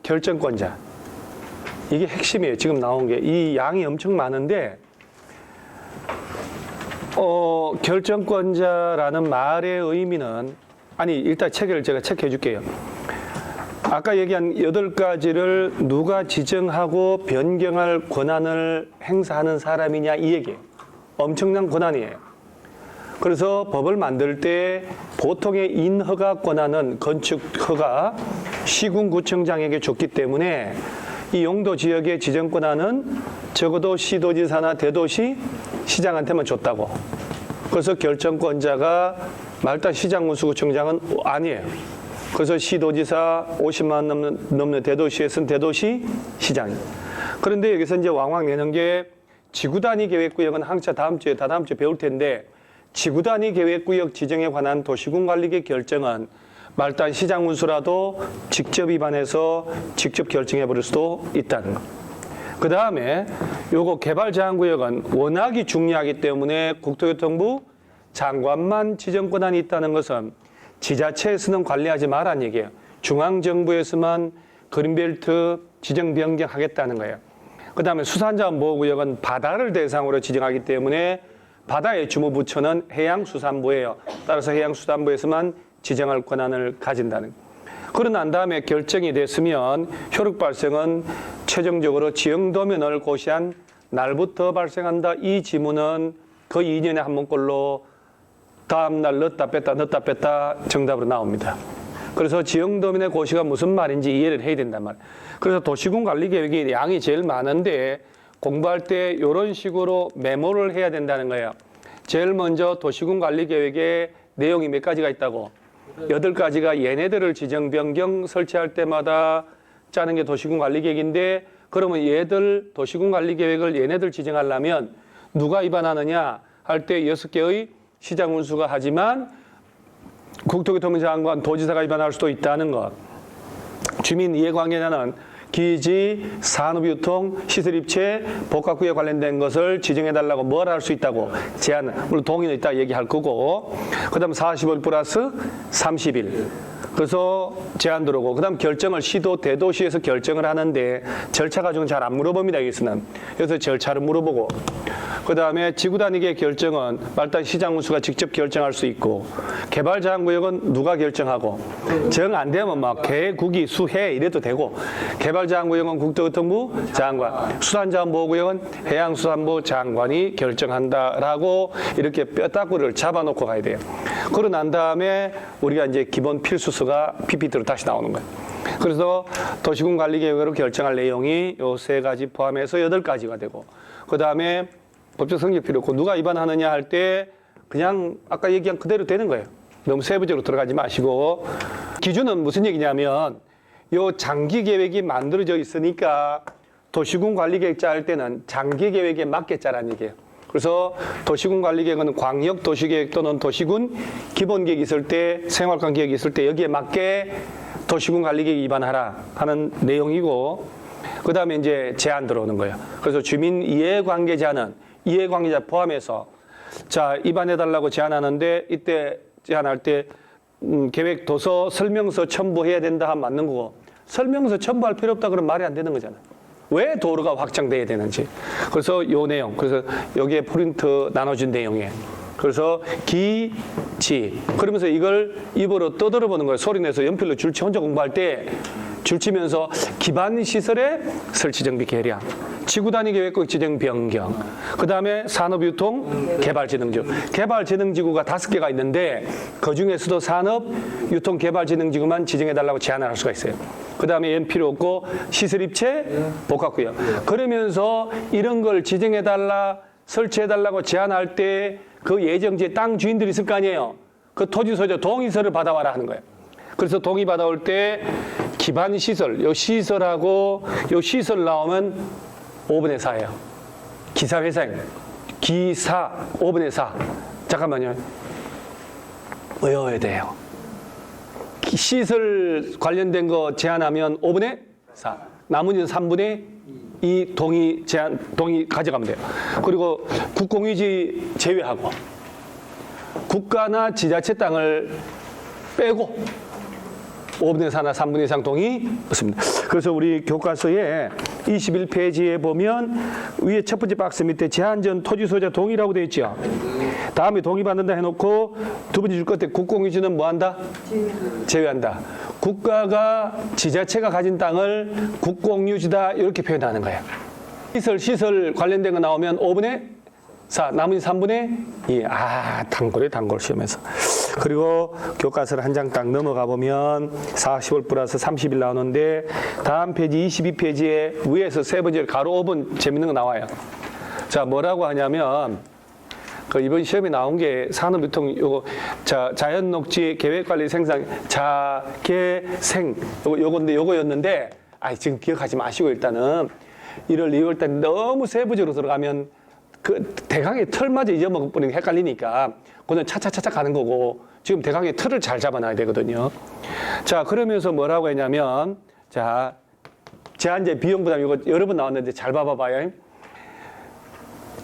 결정권자. 이게 핵심이에요. 지금 나온 게. 이 양이 엄청 많은데 결정권자라는 말의 의미는 일단 체계를 제가 체크해 줄게요. 아까 얘기한 8가지를 누가 지정하고 변경할 권한을 행사하는 사람이냐 이 얘기예요. 엄청난 권한이에요. 그래서 법을 만들 때 보통의 인허가 권한은 건축허가 시군구청장에게 줬기 때문에 이 용도 지역의 지정 권한은 적어도 시도지사나 대도시 시장한테만 줬다고. 그래서 결정권자가 말단 시장군수구청장은 아니에요. 그래서 시도지사 50만 넘는 대도시에서는 대도시 시장. 그런데 여기서 이제 왕왕 내는 게 지구단위 계획구역은 항차 다다음 주에 배울 텐데 지구단위 계획구역 지정에 관한 도시군관리계 결정은 말단 시장군수라도 직접 위반해서 직접 결정해 버릴 수도 있다는 거. 그 다음에 요거 개발제한구역은 워낙이 중요하기 때문에 국토교통부 장관만 지정 권한이 있다는 것은 지자체에서는 관리하지 말라는 얘기예요. 중앙정부에서만 그린벨트 지정 변경하겠다는 거예요. 그 다음에 수산자원보호구역은 바다를 대상으로 지정하기 때문에 바다의 주무부처는 해양수산부예요. 따라서 해양수산부에서만 지정할 권한을 가진다는 거예요. 그러고 난 다음에 결정이 됐으면 효력 발생은 최종적으로 지형도면을 고시한 날부터 발생한다. 이 지문은 거의 2년에 한 번꼴로 다음날 넣었다 뺐다 정답으로 나옵니다. 그래서 지형도면의 고시가 무슨 말인지 이해를 해야 된단 말이에요. 그래서 도시군관리계획이 양이 제일 많은데 공부할 때 이런 식으로 메모를 해야 된다는 거예요. 제일 먼저 도시군관리계획에 내용이 몇 가지가 있다고? 8가지가 얘네들을 지정, 변경, 설치할 때마다 짜는 게 도시군관리계획인데 그러면 얘들 도시군관리계획을 얘네들 지정하려면 누가 위반하느냐 할 때 6개의 시장군수가 하지만 국토교통부 장관, 도지사가 위반할 수도 있다는 것. 주민이해관계자는 기지, 산업유통, 시설입체, 복합구에 관련된 것을 지정해달라고 뭘 할 수 있다고 제한, 물론 동의는 있다 얘기할 거고, 그 다음 40일 플러스 30일. 그래서 제한 들어오고, 그 다음 결정을 시도, 대도시에서 결정을 하는데 절차 과정은 잘 안 물어봅니다, 여기서는. 그래서 절차를 물어보고, 그 다음에 지구단위계 결정은 말단 시장군수가 직접 결정할 수 있고, 개발제한구역은 누가 결정하고, 정 안 되면 막 개국이 수해 이래도 되고, 개발제한구역은 국토교통부 장관, 수산자원보호구역은 해양수산부 장관이 결정한다라고 이렇게 뼈다구를 잡아놓고 가야 돼요. 그러고 난 다음에 우리가 이제 기본 필수서가 PPT로 다시 나오는 거예요. 그래서 도시군관리계획으로 결정할 내용이 요 3가지 포함해서 8가지가 되고, 그 다음에 법적 성질 필요 없고 누가 위반하느냐 할 때 그냥 아까 얘기한 그대로 되는 거예요. 너무 세부적으로 들어가지 마시고. 기준은 무슨 얘기냐면 요 장기 계획이 만들어져 있으니까 도시군 관리계획 짤 때는 장기 계획에 맞게 짜라는 얘기예요. 그래서 도시군 관리계획은 광역 도시계획 또는 도시군 기본계획이 있을 때, 생활권 계획이 있을 때 여기에 맞게 도시군 관리계획 위반하라 하는 내용이고, 그 다음에 이제 제한 들어오는 거예요. 그래서 주민 이해관계자는 이해관계자 포함해서 자 위반해달라고 제안하는데 이때 제안할 때 계획 도서 설명서 첨부해야 된다 하면 맞는 거고, 설명서 첨부할 필요 없다 그러면 말이 안 되는 거잖아요. 왜 도로가 확장돼야 되는지. 그래서 요 내용, 그래서 여기에 프린트 나눠준 내용이에요. 그래서 기, 지. 그러면서 이걸 입으로 떠들어보는 거예요. 소리 내서 연필로 줄치 혼자 공부할 때 줄치면서 기반시설의 설치정비 계량, 지구단위 계획국 지정 변경, 그 다음에 산업유통 개발진흥지구. 개발진흥지구가 5개가 있는데 그 중에서도 산업유통개발진흥지구만 지정해달라고 제안을 할 수가 있어요. 그 다음에 얘는 필요 없고 시설입체 복합구역. 그러면서 이런 걸 지정해달라, 설치해달라고 제안할 때 그 예정지에 땅 주인들이 있을 거 아니에요. 그 토지소유자 동의서를 받아와라 하는 거예요. 그래서 동의 받아올 때 기반시설, 요 시설하고 요 시설 나오면 5분의 4예요. 기사회생, 기사 5분의 4. 잠깐만요. 외워야 돼요. 시설 관련된 거 제한하면 5분의 4. 나머지는 3분의 2 동의 제한, 동의 가져가면 돼요. 그리고 국공유지 제외하고 국가나 지자체 땅을 빼고 5분의 4나 3분의 이상 동의 없습니다. 그래서 우리 교과서에 21페이지에 보면 위에 첫 번째 박스 밑에 제한 전 토지 소유자 동의라고 되어 있죠. 다음에 동의받는다 해놓고 두 번째 줄 끝에 국공유지는 뭐한다? 제외한다. 국가가 지자체가 가진 땅을 국공유지다 이렇게 표현하는 거예요. 시설 관련된 거 나오면 5분의 4, 나머지 3분의 2. 단골이에요, 단골 시험에서. 그리고 교과서를 한 장 딱 넘어가 보면 40월 플러스 30일 나오는데 다음 페이지 22페이지에 위에서 세 번째 가로 5번 재밌는 거 나와요. 자, 뭐라고 하냐면 그 이번 시험에 나온 게 산업유통 요거 자연녹지 계획관리 생산 자개생 요거였는데 지금 기억하지 마시고 일단은 1월 2월 때 너무 세부적으로 들어가면 그 대강의 틀마저 잊어먹어버리는 헷갈리니까 그냥 차차차차 가는 거고 지금 대강의 틀을 잘 잡아놔야 되거든요. 자, 그러면서 뭐라고 했냐면 자, 제한제 비용 부담 이거 여러 번 나왔는데 잘 봐봐요.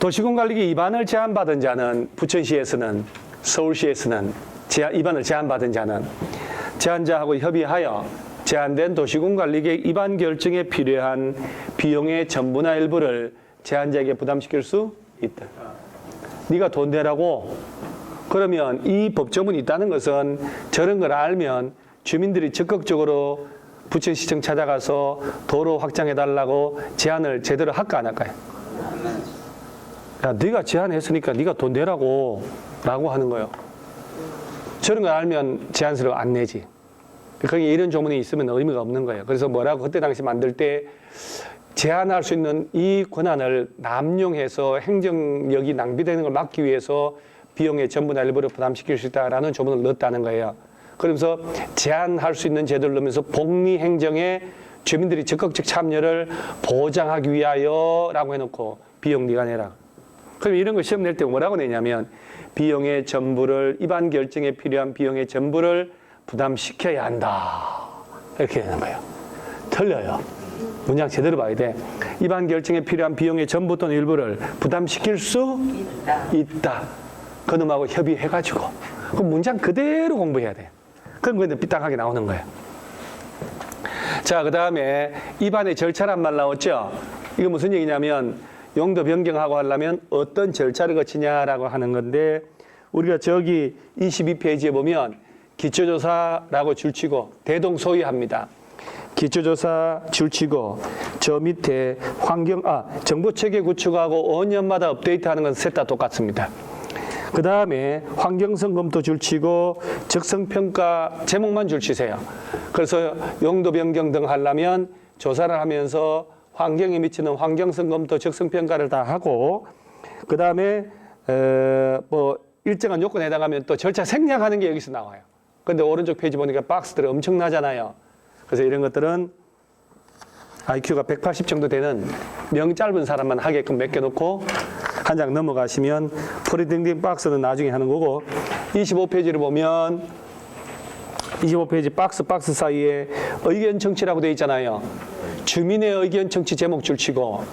도시군관리계 입안을 제한받은 자는 부천시에서는 서울시에서는 입안을 제한받은 자는 제한자하고 협의하여 제한된 도시군관리계 입안 결정에 필요한 비용의 전부나 일부를 제한자에게 부담시킬 수 있다. 네가 돈 내라고 그러면 이 법조문이 있다는 것은 저런 걸 알면 주민들이 적극적으로 부천시청 찾아가서 도로 확장해달라고 제안을 제대로 할까 안 할까요? 야, 네가 제안했으니까 네가 돈 내라고 라고 하는 거예요. 저런 걸 알면 제안서를 안 내지. 거기에 이런 조문이 있으면 의미가 없는 거예요. 그래서 뭐라고 그때 당시 만들 때 제한할 수 있는 이 권한을 남용해서 행정력이 낭비되는 걸 막기 위해서 비용의 전부나 일부를 부담시킬 수 있다라는 조문을 넣었다는 거예요. 그러면서 제한할 수 있는 제도를 넣으면서 복리행정에 주민들이 적극적 참여를 보장하기 위하여라고 해놓고 비용 네가 내라. 그럼 이런 거 시험 낼 때 뭐라고 내냐면 비용의 전부를 입안 결정에 필요한 비용의 전부를 부담시켜야 한다. 이렇게 되는 거예요. 틀려요. 문장 제대로 봐야 돼. 입안 결정에 필요한 비용의 전부 또는 일부를 부담시킬 수 있다. 그놈하고 협의해가지고. 그럼 문장 그대로 공부해야 돼. 그럼 근데 삐딱하게 나오는 거예요. 자, 그 다음에 입안의 절차란 말 나왔죠? 이거 무슨 얘기냐면 용도 변경하고 하려면 어떤 절차를 거치냐라고 하는 건데 우리가 저기 22페이지에 보면 기초조사라고 줄치고 대동소이합니다. 기초조사 줄치고 저 밑에 정보체계 구축하고 5년마다 업데이트하는 건 셋 다 똑같습니다. 그 다음에 환경성 검토 줄치고 적성평가 제목만 줄치세요. 그래서 용도 변경 등 하려면 조사를 하면서 환경에 미치는 환경성 검토 적성평가를 다 하고 그 다음에 뭐 일정한 요건에 해당하면 또 절차 생략하는 게 여기서 나와요. 근데 오른쪽 페이지 보니까 박스들이 엄청나잖아요. 그래서 이런 것들은 IQ가 180 정도 되는 명 짧은 사람만 하게끔 맡겨놓고 한 장 넘어가시면 프리딩딩 박스는 나중에 하는 거고 25페이지를 보면 25페이지 박스 사이에 의견 청취라고 되어 있잖아요. 주민의 의견 청취 제목 줄치고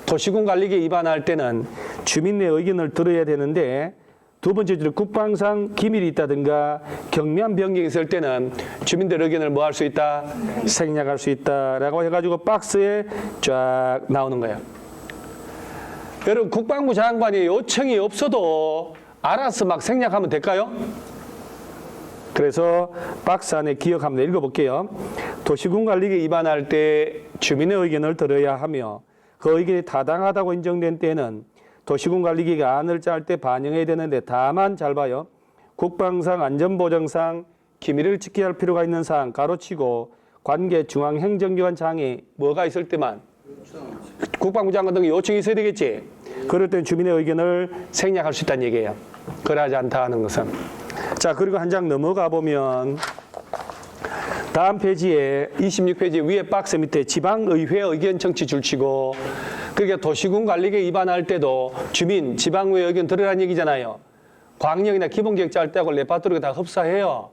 도시군 관리계 입안할 때는 주민의 의견을 들어야 되는데 두 번째 줄에 국방상 기밀이 있다든가 경미한 변경이 있을 때는 주민들 의견을 뭐 할 수 있다? 생략할 수 있다라고 해가지고 박스에 쫙 나오는 거예요. 여러분 국방부 장관이 요청이 없어도 알아서 막 생략하면 될까요? 그래서 박스 안에 기억 한번 읽어볼게요. 도시군 관리계 입안할 때 주민의 의견을 들어야 하며 그 의견이 타당하다고 인정된 때는 도시군 관리계가 안을 짤 때 반영해야 되는데 다만 잘 봐요. 국방상 안전보장상 기밀을 지켜야 할 필요가 있는 사항 가로치고 관계 중앙행정기관 장이 뭐가 있을 때만 국방부 장관 등의 요청이 있어야 되겠지. 그럴 땐 주민의 의견을 생략할 수 있다는 얘기예요. 그러하지 않다 하는 것은. 자, 그리고 한 장 넘어가 보면 다음 페이지에 26페이지 위에 박스 밑에 지방의회 의견 청취 줄치고 그러니까 도시군 관리계 입안할 때도 주민, 지방의회 의견 들으라는 얘기잖아요. 광역이나 기본계획 짤 때하고 레파토리가 다 흡사해요.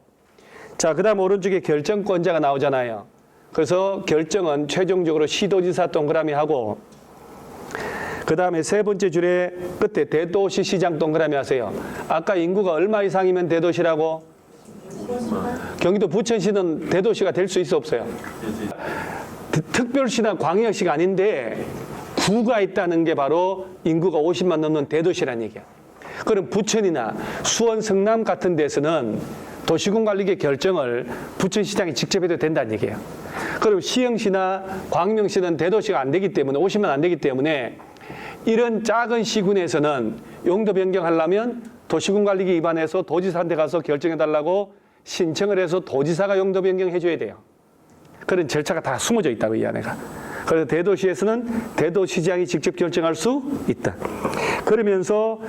자, 그 다음 오른쪽에 결정권자가 나오잖아요. 그래서 결정은 최종적으로 시도지사 동그라미 하고 그 다음에 세 번째 줄에 끝에 대도시 시장 동그라미 하세요. 아까 인구가 얼마 이상이면 대도시라고? 경기도 부천시는 대도시가 될 수 있어 없어요? 특별시나 광역시가 아닌데 구가 있다는 게 바로 인구가 50만 넘는 대도시란 얘기야. 그럼 부천이나 수원, 성남 같은 데서는 도시군관리계 결정을 부천시장이 직접 해도 된다는 얘기예요. 그럼 시흥시나 광명시는 대도시가 안 되기 때문에 50만 안 되기 때문에 이런 작은 시군에서는 용도 변경하려면 도시군관리계 위반해서 도지사한테 가서 결정해달라고 신청을 해서 도지사가 용도 변경해줘야 돼요. 그런 절차가 다 숨어져 있다고 이 안에가. 그래서 대도시에서는 대도시장이 직접 결정할 수 있다. 그러면서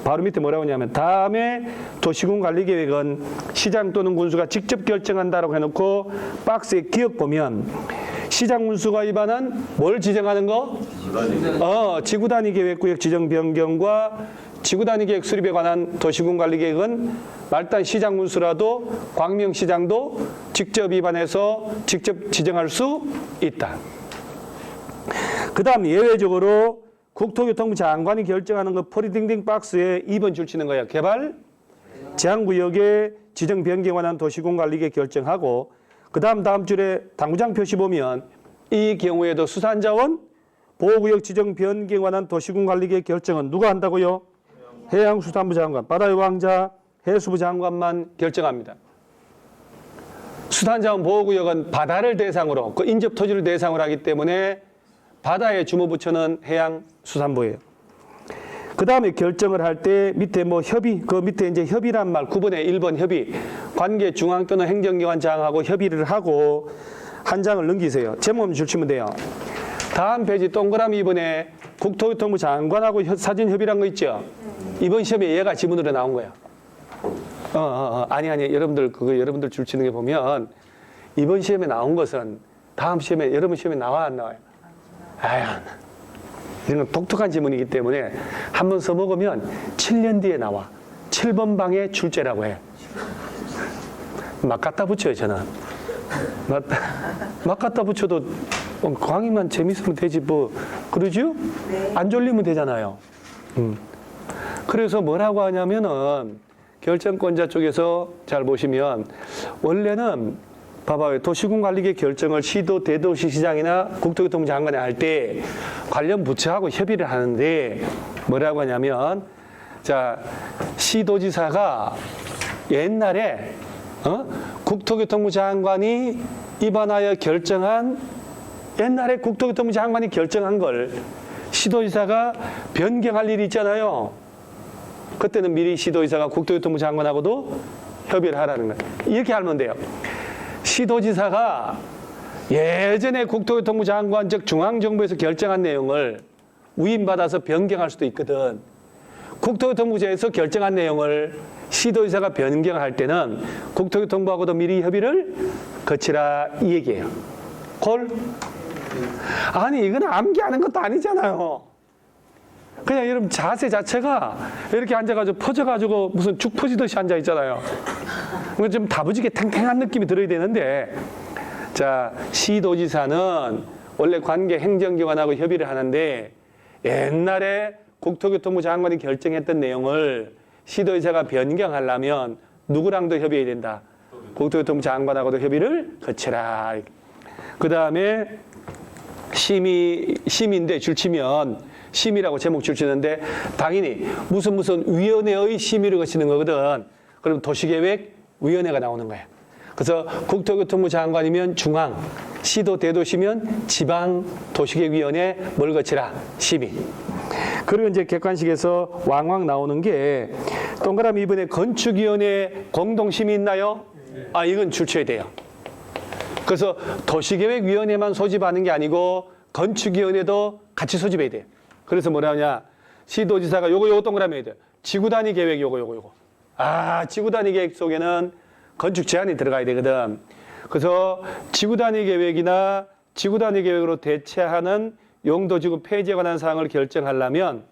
바로 밑에 뭐라고 하냐면 다음에 도시군관리계획은 시장 또는 군수가 직접 결정한다라고 해놓고 박스에 기억 보면 시장 군수가 위반한 뭘 지정하는 거? 지구단위 계획구역 지정 변경과 지구단위 계획 수립에 관한 도시군관리계획은 말단 시장 군수라도 광명시장도 직접 위반해서 직접 지정할 수 있다. 그 다음 예외적으로 국토교통부 장관이 결정하는 거 포리딩딩 박스에 2번 줄 치는 거야. 개발 제한구역의 지정 변경에 관한 도시군관리계획 결정하고 그 다음 줄에 당구장 표시 보면 이 경우에도 수산자원 보호구역 지정 변경에 관한 도시군관리계획 결정은 누가 한다고요? 해양수산부 장관, 바다의 왕자, 해수부 장관만 결정합니다. 수산자원 보호구역은 바다를 대상으로 그 인접토지를 대상으로 하기 때문에 바다의 주무부처는 해양수산부예요. 그 다음에 결정을 할 때 밑에 뭐 협의, 그 밑에 이제 협의란 말 9번에 1번 협의, 관계 중앙 또는 행정기관장하고 협의를 하고 한 장을 넘기세요. 제목 줄치면 돼요. 다음 페이지 동그라미 2번에 국토교통부 장관하고 사전 협의란 거 있죠? 이번 시험에 얘가 지문으로 나온 거야. 아니 여러분들 그거 여러분들 줄치는 게 보면 이번 시험에 나온 것은 다음 시험에 여러분 시험에 나와 안 나와요? 이런 건 독특한 지문이기 때문에 한번 써먹으면 7년 뒤에 나와. 7번 방의 출제라고 해. 막 갖다 붙여요, 저는. 막 갖다 붙여도 강의만 재밌으면 되지 뭐 그러죠? 네. 안 졸리면 되잖아요. 그래서 뭐라고 하냐면은 결정권자 쪽에서 잘 보시면 원래는 봐봐요. 도시군관리계 결정을 시도 대도시시장이나 국토교통부 장관이 할 때 관련 부처하고 협의를 하는데 뭐라고 하냐면 자 시도지사가 옛날에 국토교통부 장관이 입안하여 결정한 옛날에 국토교통부 장관이 결정한 걸 시도지사가 변경할 일이 있잖아요. 그때는 미리 시도지사가 국토교통부 장관하고도 협의를 하라는 거예요. 이렇게 하면 돼요. 시도지사가 예전에 국토교통부 장관 즉 중앙정부에서 결정한 내용을 위임받아서 변경할 수도 있거든. 국토교통부에서 결정한 내용을 시도지사가 변경할 때는 국토교통부하고도 미리 협의를 거치라 이 얘기예요. 콜? 아니 이건 암기하는 것도 아니잖아요. 그냥 여러분 자세 자체가 이렇게 앉아가지고 퍼져가지고 무슨 죽 퍼지듯이 앉아 있잖아요. 좀 다부지게 탱탱한 느낌이 들어야 되는데 자 시도지사는 원래 관계 행정기관하고 협의를 하는데 옛날에 국토교통부 장관이 결정했던 내용을 시도지사가 변경하려면 누구랑도 협의해야 된다. 국토교통부 장관하고도 협의를 거쳐라. 그 다음에 심의인데 줄치면 심의라고 제목 줄치는데 당연히 무슨 위원회의 심의를 거치는 거거든. 그럼 도시계획위원회가 나오는 거야. 그래서 국토교통부 장관이면 중앙, 시도 대도시면 지방 도시계획위원회 뭘 거치라? 심의. 그리고 이제 객관식에서 왕왕 나오는 게 동그라미 2번에 건축위원회 공동심의 있나요? 이건 줄쳐야 돼요. 그래서 도시계획위원회만 소집하는 게 아니고 건축위원회도 같이 소집해야 돼요. 그래서 뭐라 하냐? 시도지사가 요거 동그라미 해야 돼요. 지구단위 계획 요거. 지구단위 계획 속에는 건축 제한이 들어가야 되거든. 그래서 지구단위 계획이나 지구단위 계획으로 대체하는 용도지구 폐지에 관한 사항을 결정하려면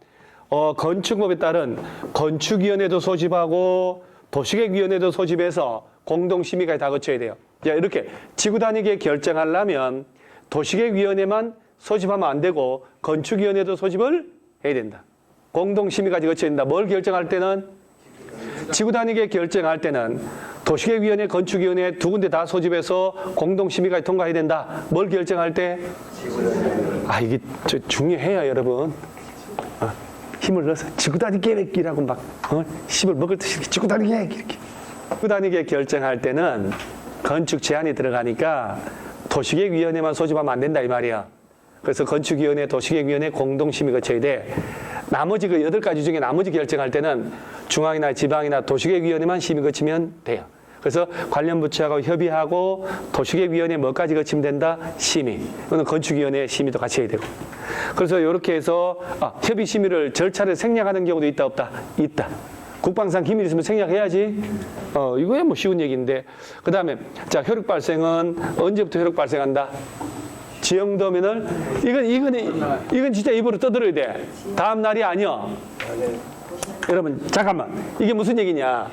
건축법에 따른 건축위원회도 소집하고 도시계획위원회도 소집해서 공동심의까지 다 거쳐야 돼요. 자, 이렇게 지구단위 계획 결정하려면 도시계획위원회만 소집하면 안 되고 건축위원회도 소집을 해야 된다. 공동심의까지 거쳐야 된다. 뭘 결정할 때는? 지구단위 계획 결정할 때는 도시계획위원회, 건축위원회 두 군데 다 소집해서 공동심의까지 통과해야 된다. 뭘 결정할 때? 이게 중요해요, 여러분. 힘을 넣어서 지구단위 계획이라고 막 씹을 먹을 듯이 지구단위 계획 이렇게. 지구단위 계획 결정할 때는 건축 제안이 들어가니까 도시계획위원회만 소집하면 안 된다 이 말이야. 그래서 건축위원회, 도시계획위원회 공동심의 거쳐야 돼. 나머지 그 8가지 중에 나머지 결정할 때는 중앙이나 지방이나 도시계획위원회만 심의 거치면 돼요. 그래서 관련 부처하고 협의하고 도시계획위원회 뭐까지 거치면 된다? 심의. 이거는 건축위원회 심의도 같이 해야 되고. 그래서 이렇게 해서 협의 심의를 절차를 생략하는 경우도 있다 없다? 있다. 국방상 기밀 있으면 생략해야지. 이거야 뭐 쉬운 얘기인데. 그 다음에 자 효력 발생은 언제부터 효력 발생한다? 지형도면을 이건 진짜 입으로 떠들어야 돼. 다음 날이 아니야. 여러분 잠깐만 이게 무슨 얘기냐?